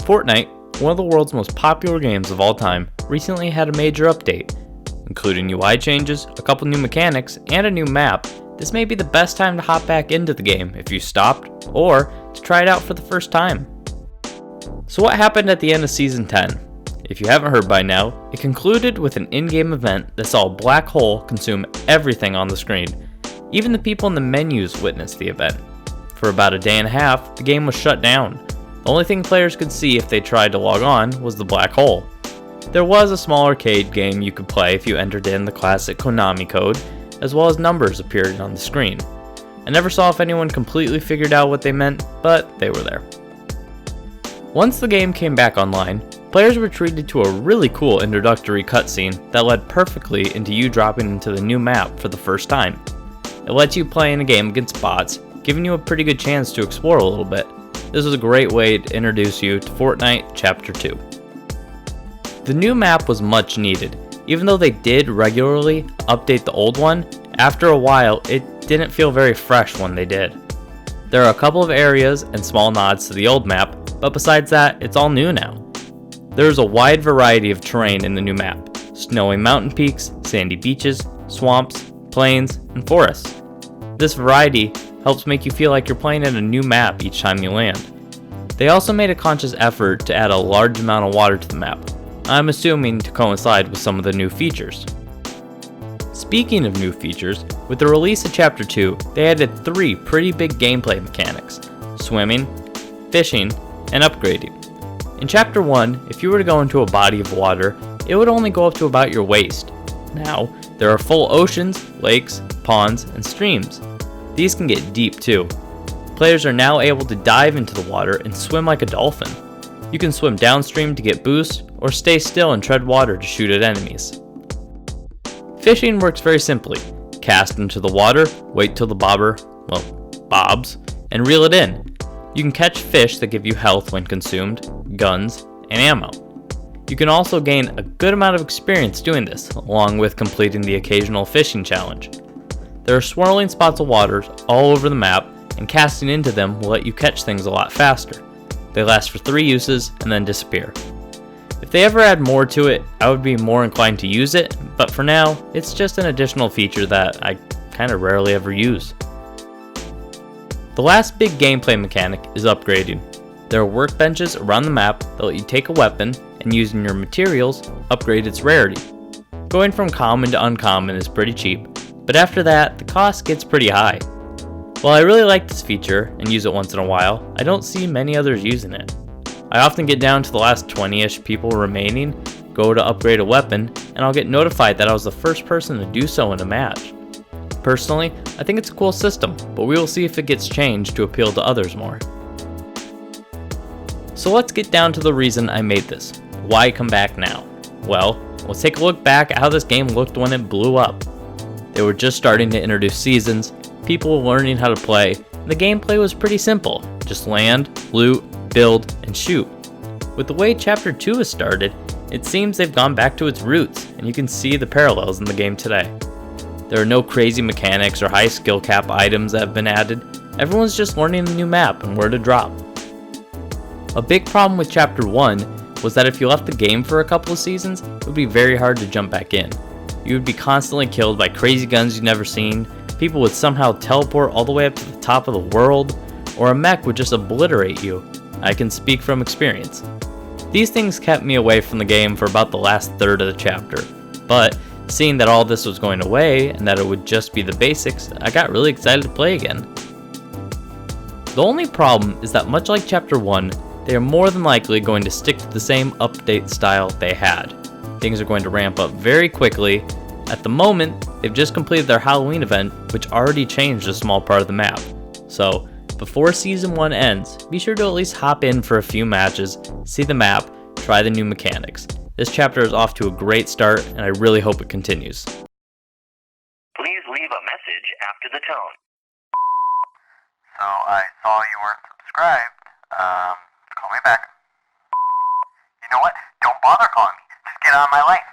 Fortnite, one of the world's most popular games of all time, recently had a major update. Including UI changes, a couple new mechanics, and a new map, this may be the best time to hop back into the game if you stopped, or to try it out for the first time. So what happened at the end of Season 10? If you haven't heard by now, it concluded with an in-game event that saw a black hole consume everything on the screen. Even the people in the menus witnessed the event. For about a day and a half, the game was shut down. The only thing players could see if they tried to log on was the black hole. There was a small arcade game you could play if you entered in the classic Konami code, as well as numbers appeared on the screen. I never saw if anyone completely figured out what they meant, but they were there. Once the game came back online, players were treated to a really cool introductory cutscene that led perfectly into you dropping into the new map for the first time. It lets you play in a game against bots, giving you a pretty good chance to explore a little bit. This was a great way to introduce you to Fortnite Chapter 2. The new map was much needed. Even though they did regularly update the old one, after a while it didn't feel very fresh when they did. There are a couple of areas and small nods to the old map, but besides that, it's all new now. There's a wide variety of terrain in the new map: snowy mountain peaks, sandy beaches, swamps, plains, and forests. This variety helps make you feel like you're playing in a new map each time you land. They also made a conscious effort to add a large amount of water to the map. I'm assuming to coincide with some of the new features. Speaking of new features, with the release of Chapter 2, they added 3 pretty big gameplay mechanics: swimming, fishing, and upgrading. In Chapter 1, if you were to go into a body of water, it would only go up to about your waist. Now, there are full oceans, lakes, ponds, and streams. These can get deep too. Players are now able to dive into the water and swim like a dolphin. You can swim downstream to get boost, or stay still and tread water to shoot at enemies. Fishing works very simply. Cast into the water, wait till the bobber, bobs, and reel it in. You can catch fish that give you health when consumed, guns, and ammo. You can also gain a good amount of experience doing this, along with completing the occasional fishing challenge. There are swirling spots of water all over the map, and casting into them will let you catch things a lot faster. They last for 3 uses and then disappear. If they ever add more to it, I would be more inclined to use it, but for now, it's just an additional feature that I kinda rarely ever use. The last big gameplay mechanic is upgrading. There are workbenches around the map that let you take a weapon and, using your materials, upgrade its rarity. Going from common to uncommon is pretty cheap, but after that, the cost gets pretty high. While I really like this feature and use it once in a while, I don't see many others using it. I often get down to the last 20-ish people remaining, go to upgrade a weapon, and I'll get notified that I was the first person to do so in a match. Personally, I think it's a cool system, but we will see if it gets changed to appeal to others more. So let's get down to the reason I made this. Why come back now? Well, let's take a look back at how this game looked when it blew up. They were just starting to introduce seasons, people were learning how to play, and the gameplay was pretty simple. Just land, loot, build, and shoot. With the way Chapter 2 has started, it seems they've gone back to its roots, and you can see the parallels in the game today. There are no crazy mechanics or high skill cap items that have been added. Everyone's just learning the new map and where to drop. A big problem with Chapter 1 was that if you left the game for a couple of seasons, it would be very hard to jump back in. You would be constantly killed by crazy guns you've never seen, people would somehow teleport all the way up to the top of the world, or a mech would just obliterate you. I can speak from experience. These things kept me away from the game for about the last third of the chapter, but seeing that all this was going away and that it would just be the basics, I got really excited to play again. The only problem is that much like Chapter 1, they are more than likely going to stick to the same update style they had. Things are going to ramp up very quickly. At the moment, they've just completed their Halloween event, which already changed a small part of the map. So, before Season 1 ends, be sure to at least hop in for a few matches, see the map, try the new mechanics. This chapter is off to a great start, and I really hope it continues. Please leave a message after the tone. So I saw you weren't subscribed. Call me back. You know what? Don't bother calling me. Just get out of my life.